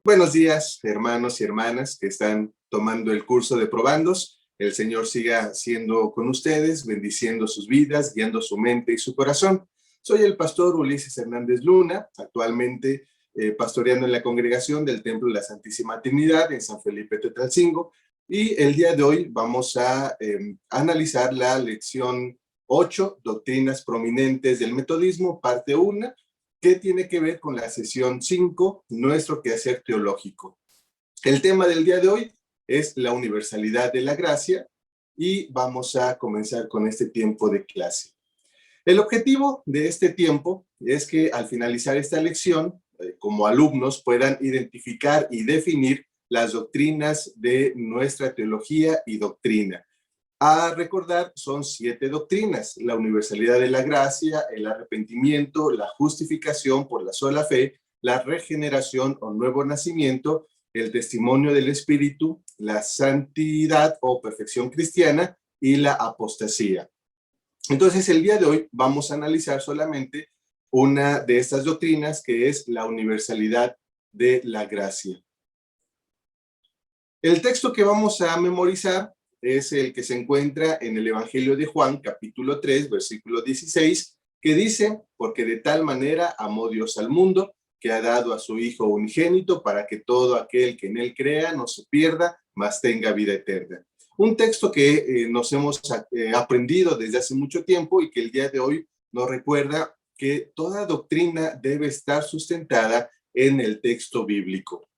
Buenos días, hermanos y hermanas que están tomando el curso de Probandos. El Señor siga siendo con ustedes, bendiciendo sus vidas, guiando su mente y su corazón. Soy el pastor Ulises Hernández Luna, actualmente pastoreando en la congregación del Templo de la Santísima Trinidad en San Felipe Tetzalcingo. Y el día de hoy vamos a analizar la lección 8, Doctrinas Prominentes del Metodismo, parte 1, que tiene que ver con la sesión 5, nuestro quehacer teológico. El tema del día de hoy es la universalidad de la gracia y vamos a comenzar con este tiempo de clase. El objetivo de este tiempo es que al finalizar esta lección, como alumnos puedan identificar y definir las doctrinas de nuestra teología y doctrina. A recordar, son 7 doctrinas: la universalidad de la gracia, el arrepentimiento, la justificación por la sola fe, la regeneración o nuevo nacimiento, el testimonio del Espíritu, la santidad o perfección cristiana y la apostasía. Entonces, el día de hoy vamos a analizar solamente una de estas doctrinas, que es la universalidad de la gracia. El texto que vamos a memorizar es el que se encuentra en el Evangelio de Juan, capítulo 3, versículo 16, que dice: porque de tal manera amó Dios al mundo, que ha dado a su Hijo unigénito, para que todo aquel que en él crea no se pierda, mas tenga vida eterna. Un texto que nos hemos aprendido desde hace mucho tiempo y que el día de hoy nos recuerda que toda doctrina debe estar sustentada en el texto bíblico.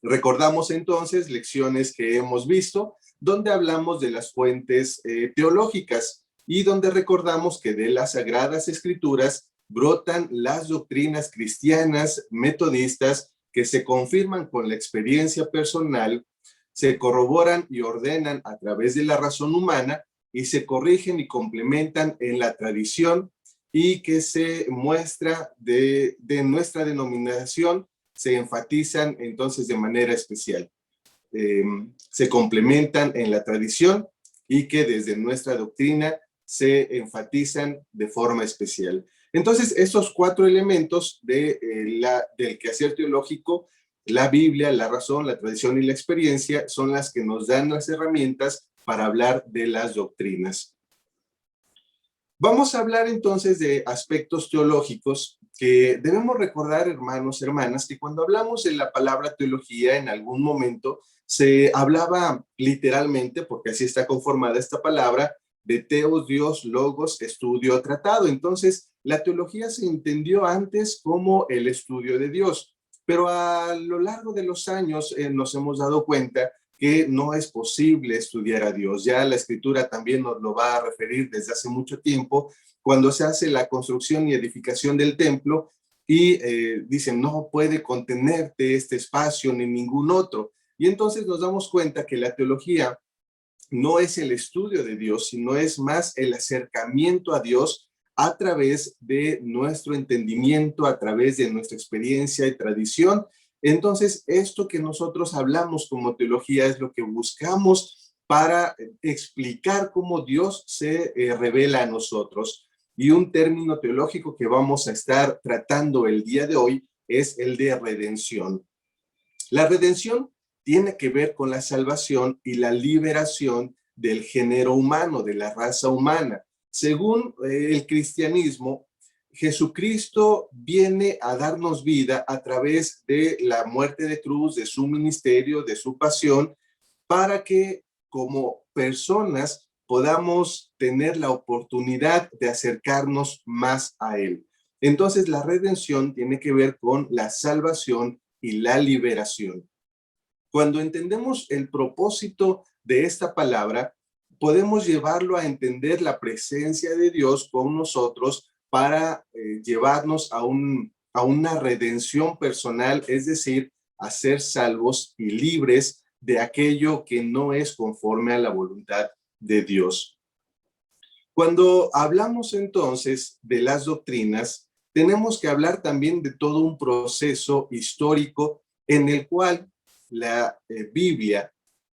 Recordamos entonces lecciones que hemos visto, donde hablamos de las fuentes teológicas y donde recordamos que de las Sagradas Escrituras brotan las doctrinas cristianas metodistas que se confirman con la experiencia personal, se corroboran y ordenan a través de la razón humana y se corrigen y complementan en la tradición, y que se muestra de nuestra denominación, se enfatizan entonces de manera especial. Se complementan en la tradición y que desde nuestra doctrina se enfatizan de forma especial. Entonces, estos 4 elementos del quehacer teológico, la Biblia, la razón, la tradición y la experiencia, son las que nos dan las herramientas para hablar de las doctrinas. Vamos a hablar entonces de aspectos teológicos que debemos recordar, hermanos, hermanas, que cuando hablamos de la palabra teología, en algún momento se hablaba literalmente, porque así está conformada esta palabra, de teos, Dios, logos, estudio, tratado. Entonces, la teología se entendió antes como el estudio de Dios, pero a lo largo de los años nos hemos dado cuenta que no es posible estudiar a Dios. Ya la Escritura también nos lo va a referir desde hace mucho tiempo, cuando se hace la construcción y edificación del templo y dicen: no puede contenerte este espacio ni ningún otro. Y entonces nos damos cuenta que la teología no es el estudio de Dios, sino es más el acercamiento a Dios a través de nuestro entendimiento, a través de nuestra experiencia y tradición. Entonces, esto que nosotros hablamos como teología es lo que buscamos para explicar cómo Dios se revela a nosotros. Y un término teológico que vamos a estar tratando el día de hoy es el de redención. La redención tiene que ver con la salvación y la liberación del género humano, de la raza humana. Según el cristianismo, Jesucristo viene a darnos vida a través de la muerte de cruz, de su ministerio, de su pasión, para que como personas podamos tener la oportunidad de acercarnos más a Él. Entonces, la redención tiene que ver con la salvación y la liberación. Cuando entendemos el propósito de esta palabra, podemos llevarlo a entender la presencia de Dios con nosotros para llevarnos a una redención personal, es decir, a ser salvos y libres de aquello que no es conforme a la voluntad de Dios. Cuando hablamos entonces de las doctrinas, tenemos que hablar también de todo un proceso histórico en el cual la Biblia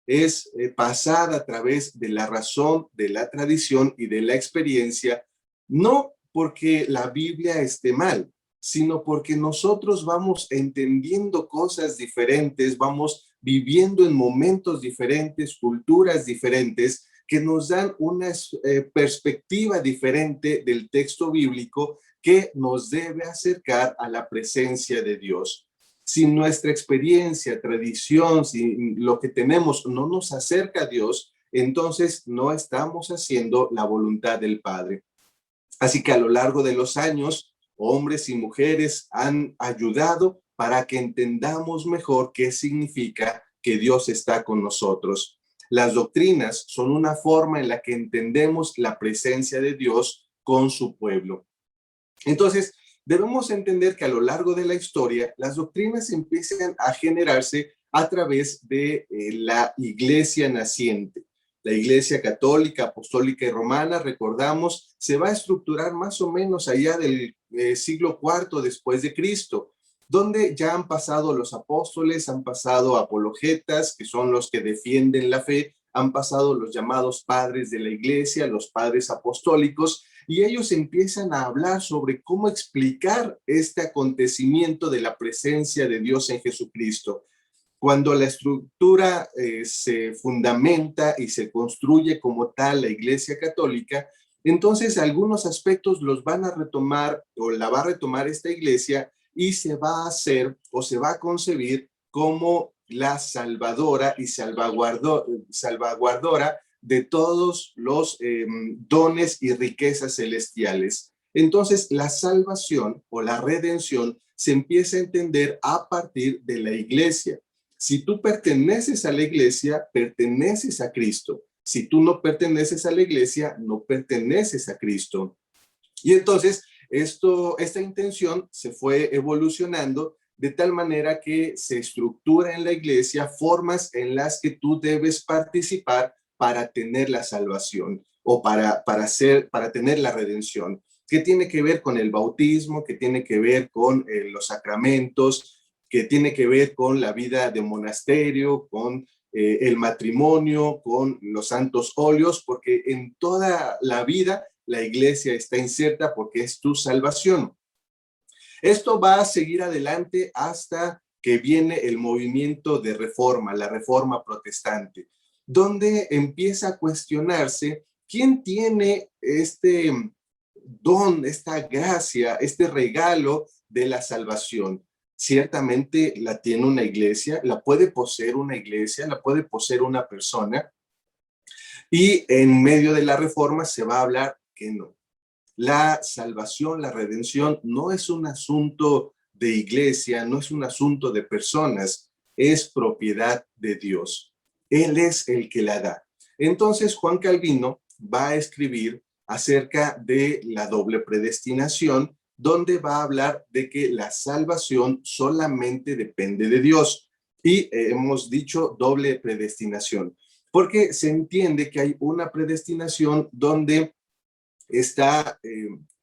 es pasada a través de la razón, de la tradición y de la experiencia, no porque la Biblia esté mal, sino porque nosotros vamos entendiendo cosas diferentes, vamos viviendo en momentos diferentes, culturas diferentes, que nos dan una perspectiva diferente del texto bíblico que nos debe acercar a la presencia de Dios. Si nuestra experiencia, tradición, si lo que tenemos no nos acerca a Dios, entonces no estamos haciendo la voluntad del Padre. Así que a lo largo de los años, hombres y mujeres han ayudado para que entendamos mejor qué significa que Dios está con nosotros. Las doctrinas son una forma en la que entendemos la presencia de Dios con su pueblo. Entonces, debemos entender que a lo largo de la historia, las doctrinas empiezan a generarse a través de la iglesia naciente. La iglesia católica, apostólica y romana, recordamos, se va a estructurar más o menos allá del siglo IV después de Cristo, donde ya han pasado los apóstoles, han pasado apologetas, que son los que defienden la fe, han pasado los llamados padres de la iglesia, los padres apostólicos, y ellos empiezan a hablar sobre cómo explicar este acontecimiento de la presencia de Dios en Jesucristo. Cuando la estructura se fundamenta y se construye como tal la Iglesia Católica, entonces algunos aspectos los van a retomar o la va a retomar esta iglesia y se va a hacer o se va a concebir como la salvadora y salvaguardora de todos los dones y riquezas celestiales. Entonces, la salvación o la redención se empieza a entender a partir de la iglesia. Si tú perteneces a la iglesia, perteneces a Cristo. Si tú no perteneces a la iglesia, no perteneces a Cristo. Y entonces, esta intención se fue evolucionando de tal manera que se estructura en la iglesia formas en las que tú debes participar para tener la salvación o para tener la redención, que tiene que ver con el bautismo, que tiene que ver con los sacramentos, que tiene que ver con la vida de monasterio, con el matrimonio, con los santos óleos, porque en toda la vida la iglesia está inserta porque es tu salvación. Esto va a seguir adelante hasta que viene el movimiento de reforma, la reforma protestante, donde empieza a cuestionarse quién tiene este don, esta gracia, este regalo de la salvación. Ciertamente la tiene una iglesia, la puede poseer una iglesia, la puede poseer una persona, y en medio de la reforma se va a hablar que no. La salvación, la redención no es un asunto de iglesia, no es un asunto de personas, es propiedad de Dios. Él es el que la da. Entonces Juan Calvino va a escribir acerca de la doble predestinación, donde va a hablar de que la salvación solamente depende de Dios. Y hemos dicho doble predestinación, porque se entiende que hay una predestinación donde está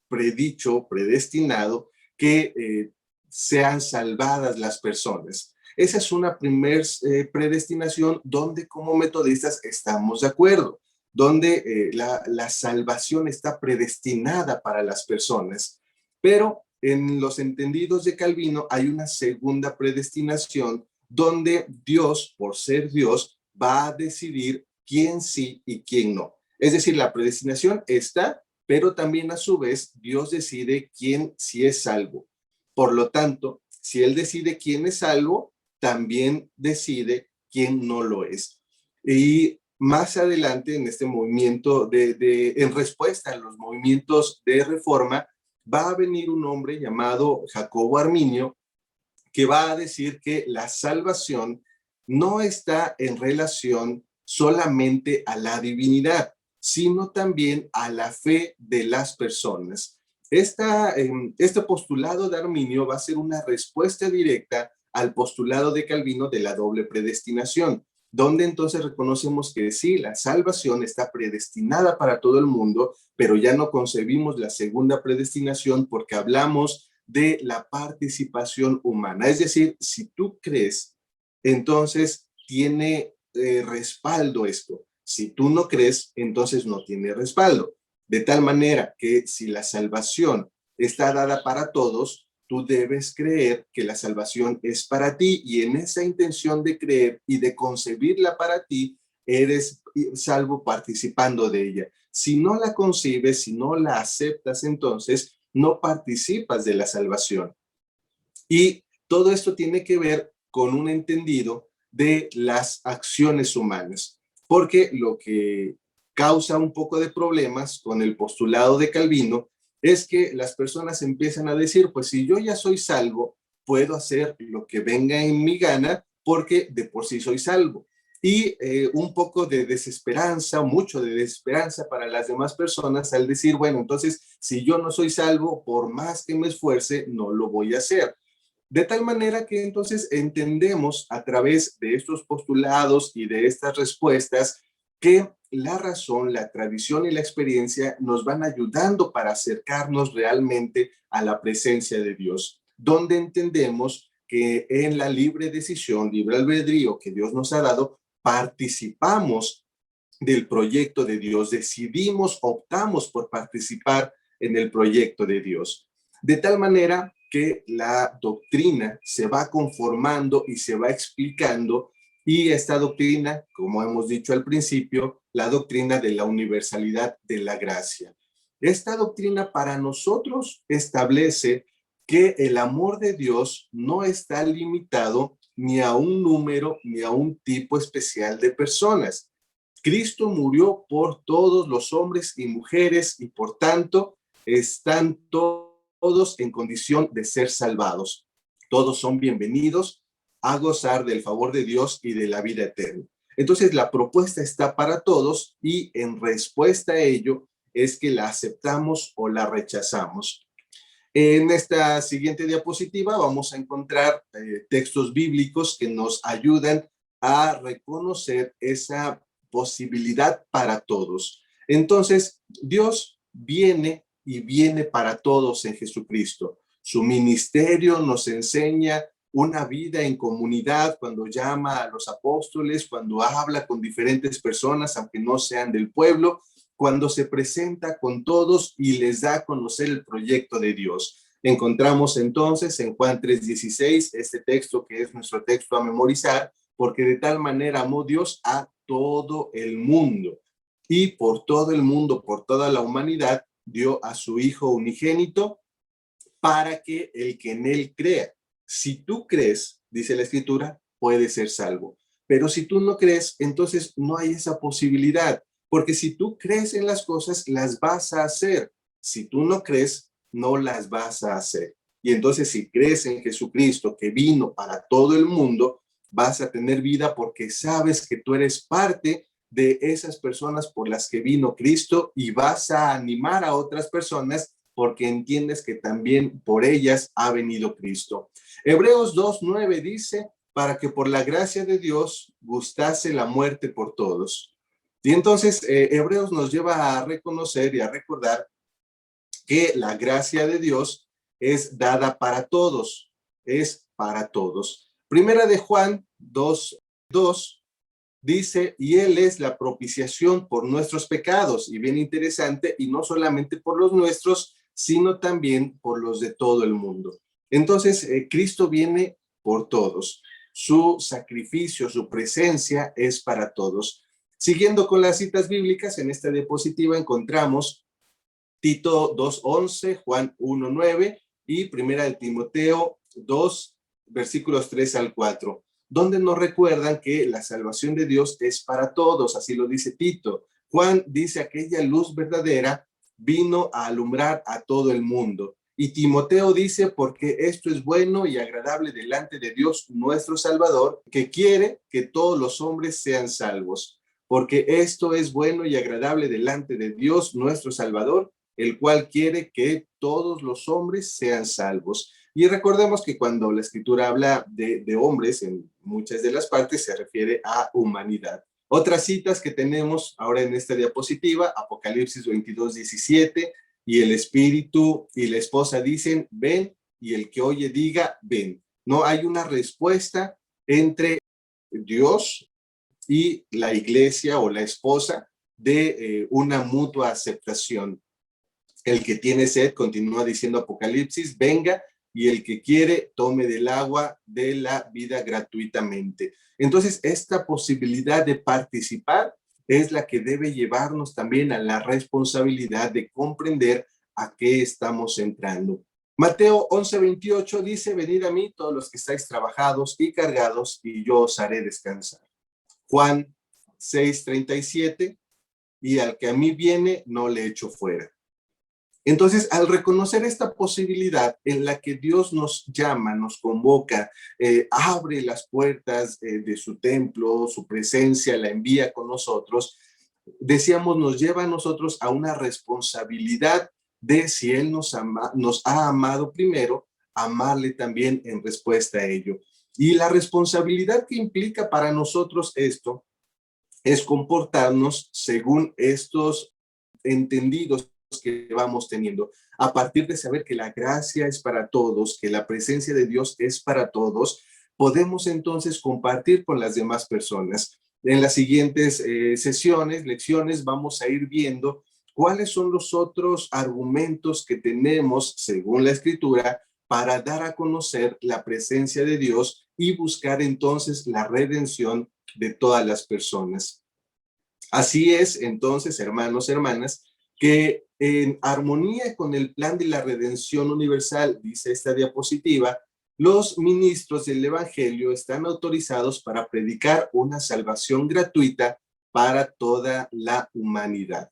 predicho, predestinado, que sean salvadas las personas. Esa es una primer predestinación donde como metodistas estamos de acuerdo, donde la salvación está predestinada para las personas. Pero en los entendidos de Calvino hay una segunda predestinación donde Dios, por ser Dios, va a decidir quién sí y quién no. Es decir, la predestinación está, pero también a su vez Dios decide quién sí es salvo. Por lo tanto, si Él decide quién es salvo, también decide quién no lo es. Y más adelante en este movimiento en respuesta a los movimientos de reforma, va a venir un hombre llamado Jacobo Arminio, que va a decir que la salvación no está en relación solamente a la divinidad, sino también a la fe de las personas. Este postulado de Arminio va a ser una respuesta directa al postulado de Calvino de la doble predestinación, donde entonces reconocemos que sí, la salvación está predestinada para todo el mundo, pero ya no concebimos la segunda predestinación porque hablamos de la participación humana. Es decir, si tú crees, entonces tiene respaldo esto. Si tú no crees, entonces no tiene respaldo. De tal manera que si la salvación está dada para todos, tú debes creer que la salvación es para ti, y en esa intención de creer y de concebirla para ti, eres salvo participando de ella. Si no la concibes, si no la aceptas, entonces no participas de la salvación. Y todo esto tiene que ver con un entendido de las acciones humanas, porque lo que causa un poco de problemas con el postulado de Calvino es que las personas empiezan a decir, pues si yo ya soy salvo, puedo hacer lo que venga en mi gana porque de por sí soy salvo. Y un poco de desesperanza, mucho de desesperanza para las demás personas al decir, bueno, entonces si yo no soy salvo, por más que me esfuerce, no lo voy a hacer. De tal manera que entonces entendemos a través de estos postulados y de estas respuestas que la razón, la tradición y la experiencia nos van ayudando para acercarnos realmente a la presencia de Dios, donde entendemos que en la libre decisión, libre albedrío que Dios nos ha dado, participamos del proyecto de Dios, decidimos, optamos por participar en el proyecto de Dios. De tal manera que la doctrina se va conformando y se va explicando, y esta doctrina, como hemos dicho al principio, la doctrina de la universalidad de la gracia. Esta doctrina para nosotros establece que el amor de Dios no está limitado ni a un número ni a un tipo especial de personas. Cristo murió por todos los hombres y mujeres, y por tanto están todos en condición de ser salvados. Todos son bienvenidos a gozar del favor de Dios y de la vida eterna. Entonces la propuesta está para todos, y en respuesta a ello es que la aceptamos o la rechazamos. En esta siguiente diapositiva vamos a encontrar textos bíblicos que nos ayudan a reconocer esa posibilidad para todos. Entonces, Dios viene y viene para todos en Jesucristo. Su ministerio nos enseña una vida en comunidad cuando llama a los apóstoles, cuando habla con diferentes personas, aunque no sean del pueblo, cuando se presenta con todos y les da a conocer el proyecto de Dios. Encontramos entonces en Juan 3:16 este texto que es nuestro texto a memorizar, porque de tal manera amó Dios a todo el mundo, y por todo el mundo, por toda la humanidad, dio a su Hijo unigénito para que el que en él crea. Si tú crees, dice la Escritura, puedes ser salvo. Pero si tú no crees, entonces no hay esa posibilidad. Porque si tú crees en las cosas, las vas a hacer. Si tú no crees, no las vas a hacer. Y entonces si crees en Jesucristo, que vino para todo el mundo, vas a tener vida porque sabes que tú eres parte de esas personas por las que vino Cristo, y vas a animar a otras personas porque entiendes que también por ellas ha venido Cristo. Hebreos 2:9 dice, para que por la gracia de Dios gustase la muerte por todos. Y entonces Hebreos nos lleva a reconocer y a recordar que la gracia de Dios es dada para todos, es para todos. Primera de Juan 2:2 dice, y Él es la propiciación por nuestros pecados, y bien interesante, y no solamente por los nuestros, sino también por los de todo el mundo. Entonces, Cristo viene por todos. Su sacrificio, su presencia es para todos. Siguiendo con las citas bíblicas, en esta diapositiva encontramos Tito 2:11, Juan 1:9 y Primera de Timoteo 2, versículos 3 al 4, donde nos recuerdan que la salvación de Dios es para todos, así lo dice Tito. Juan dice, aquella luz verdadera vino a alumbrar a todo el mundo. Y Timoteo dice, porque esto es bueno y agradable delante de Dios nuestro Salvador, que quiere que todos los hombres sean salvos. Porque esto es bueno y agradable delante de Dios nuestro Salvador, el cual quiere que todos los hombres sean salvos. Y recordemos que cuando la Escritura habla de hombres, en muchas de las partes se refiere a humanidad. Otras citas que tenemos ahora en esta diapositiva, Apocalipsis 22:17, y el Espíritu y la esposa dicen, ven, y el que oye diga, ven. No hay una respuesta entre Dios y la iglesia o la esposa de una mutua aceptación. El que tiene sed, continúa diciendo Apocalipsis, venga, y el que quiere tome del agua de la vida gratuitamente. Entonces, esta posibilidad de participar es la que debe llevarnos también a la responsabilidad de comprender a qué estamos entrando. Mateo 11:28 dice, venid a mí todos los que estáis trabajados y cargados, y yo os haré descansar. Juan 6:37, y al que a mí viene, no le echo fuera. Entonces, al reconocer esta posibilidad en la que Dios nos llama, nos convoca, abre las puertas de su templo, su presencia la envía con nosotros, decíamos, nos lleva a nosotros a una responsabilidad de si Él nos ha amado primero, amarle también en respuesta a ello. Y la responsabilidad que implica para nosotros esto es comportarnos según estos entendidos que vamos teniendo, a partir de saber que la gracia es para todos, que la presencia de Dios es para todos, podemos entonces compartir con las demás personas. En las siguientes lecciones, vamos a ir viendo cuáles son los otros argumentos que tenemos, según la Escritura, para dar a conocer la presencia de Dios y buscar entonces la redención de todas las personas. Así es, entonces, hermanos, hermanas, que en armonía con el plan de la redención universal, dice esta diapositiva, los ministros del Evangelio están autorizados para predicar una salvación gratuita para toda la humanidad.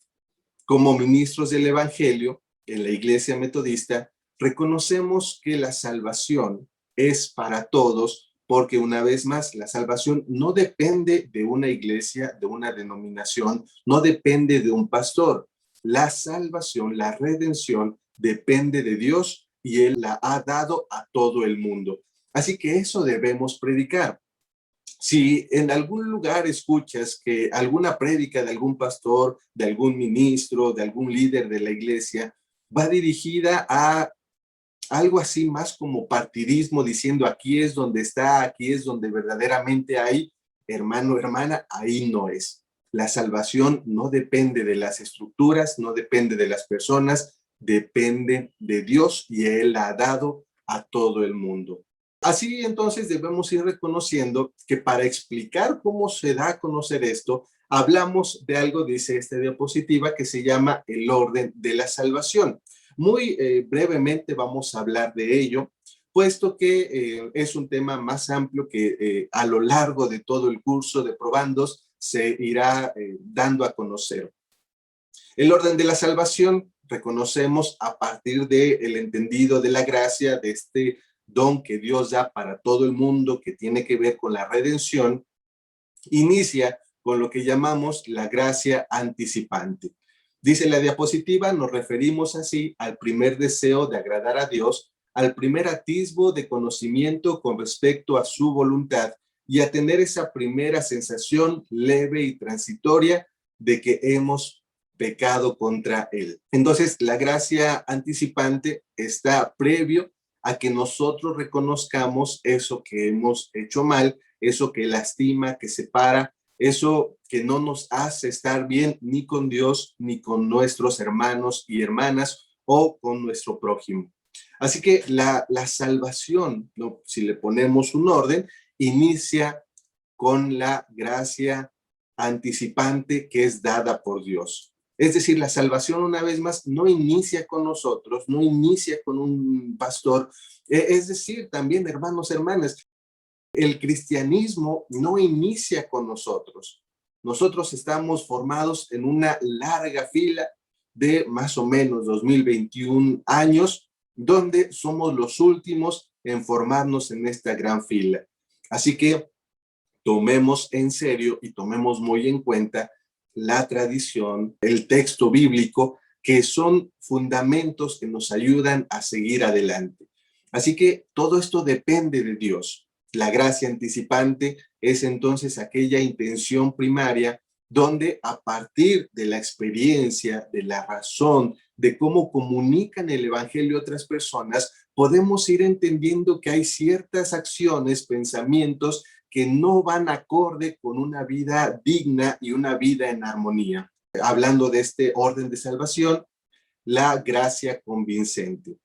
Como ministros del Evangelio, en la Iglesia Metodista, reconocemos que la salvación es para todos, porque una vez más, la salvación no depende de una iglesia, de una denominación, no depende de un pastor. La salvación, la redención, depende de Dios y Él la ha dado a todo el mundo. Así que eso debemos predicar. Si en algún lugar escuchas que alguna prédica de algún pastor, de algún ministro, de algún líder de la iglesia, va dirigida a algo así más como partidismo, diciendo aquí es donde está, aquí es donde verdaderamente hay, hermano, hermana, ahí no es. La salvación no depende de las estructuras, no depende de las personas, depende de Dios y Él la ha dado a todo el mundo. Así entonces debemos ir reconociendo que para explicar cómo se da a conocer esto, hablamos de algo, dice esta diapositiva, que se llama el orden de la salvación. Muy brevemente vamos a hablar de ello, puesto que es un tema más amplio que a lo largo de todo el curso de probandos se irá dando a conocer. El orden de la salvación reconocemos a partir del entendido de la gracia, de este don que Dios da para todo el mundo, que tiene que ver con la redención, inicia con lo que llamamos la gracia anticipante. Dice la diapositiva, nos referimos así al primer deseo de agradar a Dios, al primer atisbo de conocimiento con respecto a su voluntad y a tener esa primera sensación leve y transitoria de que hemos pecado contra Él. Entonces, la gracia anticipante está previo a que nosotros reconozcamos eso que hemos hecho mal, eso que lastima, que separa, eso que no nos hace estar bien ni con Dios, ni con nuestros hermanos y hermanas o con nuestro prójimo. Así que la salvación, ¿no? Si le ponemos un orden, inicia con la gracia anticipante que es dada por Dios. Es decir, la salvación, una vez más, no inicia con nosotros, no inicia con un pastor. Es decir, también, hermanos, hermanas, el cristianismo no inicia con nosotros. Nosotros estamos formados en una larga fila de más o menos 2021 años, donde somos los últimos en formarnos en esta gran fila. Así que tomemos en serio y tomemos muy en cuenta la tradición, el texto bíblico, que son fundamentos que nos ayudan a seguir adelante. Así que todo esto depende de Dios. La gracia anticipante es entonces aquella intención primaria donde a partir de la experiencia, de la razón, de cómo comunican el evangelio a otras personas, podemos ir entendiendo que hay ciertas acciones, pensamientos que no van acorde con una vida digna y una vida en armonía. Hablando de este orden de salvación, la gracia convincente.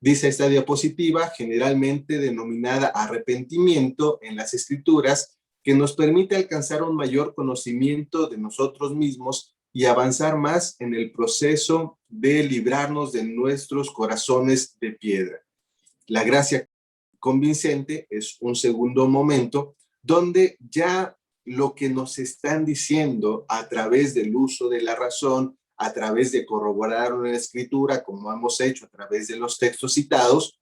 Dice esta diapositiva, generalmente denominada arrepentimiento en las Escrituras, que nos permite alcanzar un mayor conocimiento de nosotros mismos y avanzar más en el proceso de librarnos de nuestros corazones de piedra. La gracia convincente es un segundo momento donde ya lo que nos están diciendo a través del uso de la razón, a través de corroborar una escritura, como hemos hecho a través de los textos citados,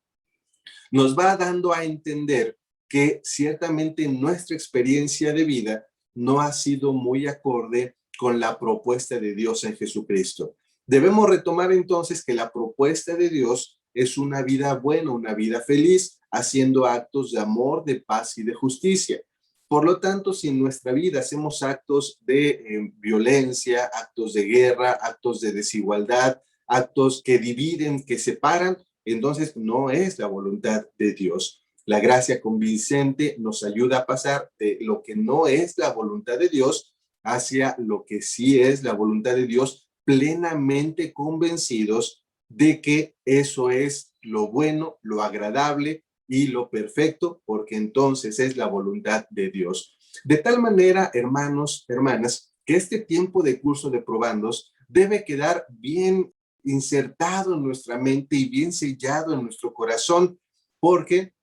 nos va dando a entender que ciertamente nuestra experiencia de vida no ha sido muy acorde con la propuesta de Dios en Jesucristo. Debemos retomar entonces que la propuesta de Dios es una vida buena, una vida feliz, haciendo actos de amor, de paz y de justicia. Por lo tanto, si en nuestra vida hacemos actos de violencia, actos de guerra, actos de desigualdad, actos que dividen, que separan, entonces no es la voluntad de Dios. La gracia convincente nos ayuda a pasar de lo que no es la voluntad de Dios hacia lo que sí es la voluntad de Dios, plenamente convencidos de que eso es lo bueno, lo agradable y lo perfecto, porque entonces es la voluntad de Dios. De tal manera, hermanos, hermanas, que este tiempo de curso de probandos debe quedar bien insertado en nuestra mente y bien sellado en nuestro corazón, porque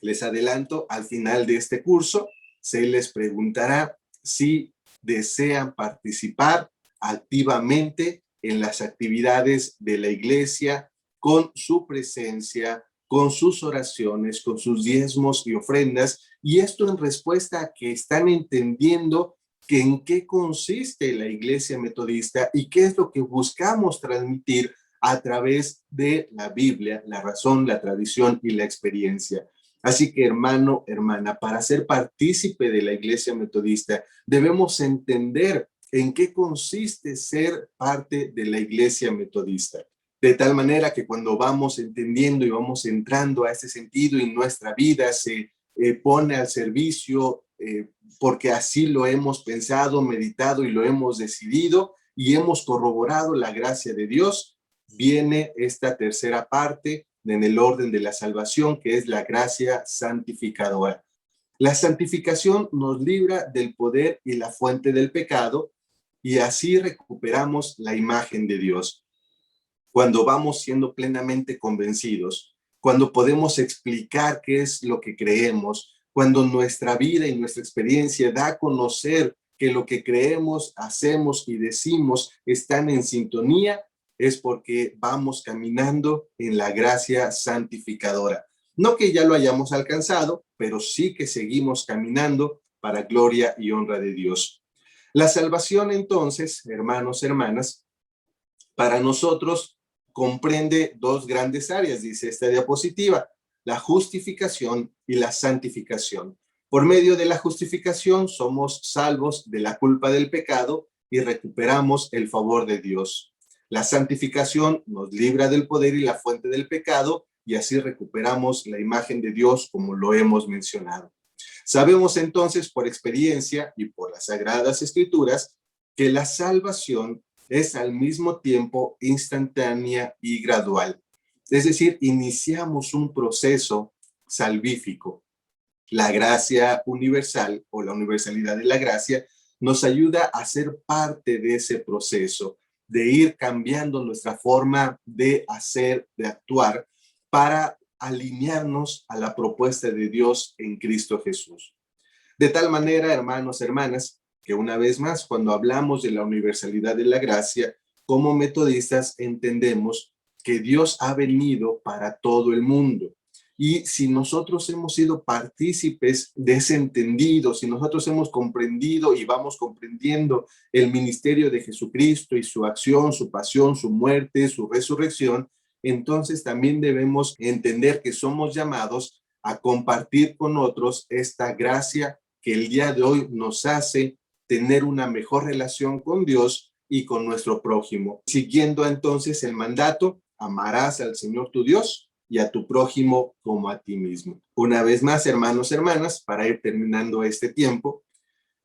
les adelanto, al final de este curso se les preguntará si desean participar activamente en las actividades de la iglesia con su presencia, con sus oraciones, con sus diezmos y ofrendas, y esto en respuesta a que están entendiendo que en qué consiste la iglesia metodista y qué es lo que buscamos transmitir a través de la Biblia, la razón, la tradición y la experiencia. Así que, hermano, hermana, para ser partícipe de la iglesia metodista, debemos entender en qué consiste ser parte de la iglesia metodista. De tal manera que cuando vamos entendiendo y vamos entrando a este sentido y nuestra vida se pone al servicio porque así lo hemos pensado, meditado y lo hemos decidido y hemos corroborado la gracia de Dios, viene esta tercera parte en el orden de la salvación, que es la gracia santificadora. La santificación nos libra del poder y la fuente del pecado y así recuperamos la imagen de Dios. Cuando vamos siendo plenamente convencidos, cuando podemos explicar qué es lo que creemos, cuando nuestra vida y nuestra experiencia da a conocer que lo que creemos, hacemos y decimos están en sintonía, es porque vamos caminando en la gracia santificadora. No que ya lo hayamos alcanzado, pero sí que seguimos caminando para gloria y honra de Dios. La salvación, entonces, hermanos, hermanas, para nosotros comprende dos grandes áreas, dice esta diapositiva, la justificación y la santificación. Por medio de la justificación somos salvos de la culpa del pecado y recuperamos el favor de Dios. La santificación nos libra del poder y la fuente del pecado y así recuperamos la imagen de Dios como lo hemos mencionado. Sabemos entonces por experiencia y por las Sagradas Escrituras que la salvación es al mismo tiempo instantánea y gradual. Es decir, iniciamos un proceso salvífico. La gracia universal o la universalidad de la gracia nos ayuda a ser parte de ese proceso, de ir cambiando nuestra forma de hacer, de actuar, para alinearnos a la propuesta de Dios en Cristo Jesús. De tal manera, hermanos, hermanas, que una vez más, cuando hablamos de la universalidad de la gracia, como metodistas entendemos que Dios ha venido para todo el mundo. Y si nosotros hemos sido partícipes de ese entendido, si nosotros hemos comprendido y vamos comprendiendo el ministerio de Jesucristo y su acción, su pasión, su muerte, su resurrección, entonces también debemos entender que somos llamados a compartir con otros esta gracia que el día de hoy nos hace tener una mejor relación con Dios y con nuestro prójimo. Siguiendo entonces el mandato, amarás al Señor tu Dios y a tu prójimo como a ti mismo. Una vez más, hermanos, hermanas, para ir terminando este tiempo,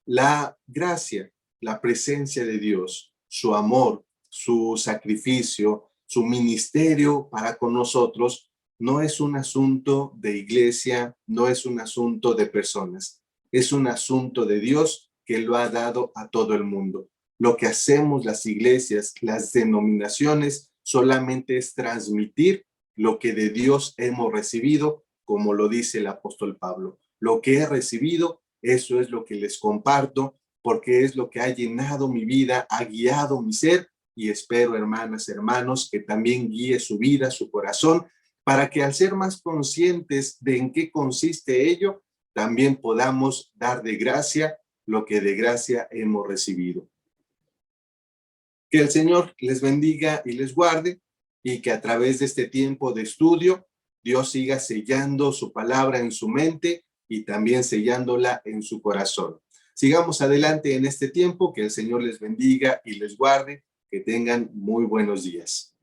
la gracia, la presencia de Dios, su amor, su sacrificio, su ministerio para con nosotros, no es un asunto de iglesia, no es un asunto de personas, es un asunto de Dios que lo ha dado a todo el mundo. Lo que hacemos las iglesias, las denominaciones, solamente es transmitir lo que de Dios hemos recibido, como lo dice el apóstol Pablo. Lo que he recibido, eso es lo que les comparto, porque es lo que ha llenado mi vida, ha guiado mi ser, y espero, hermanas, hermanos, que también guíe su vida, su corazón, para que al ser más conscientes de en qué consiste ello, también podamos dar de gracia lo que de gracia hemos recibido. Que el Señor les bendiga y les guarde, y que a través de este tiempo de estudio, Dios siga sellando su palabra en su mente y también sellándola en su corazón. Sigamos adelante en este tiempo, que el Señor les bendiga y les guarde, que tengan muy buenos días.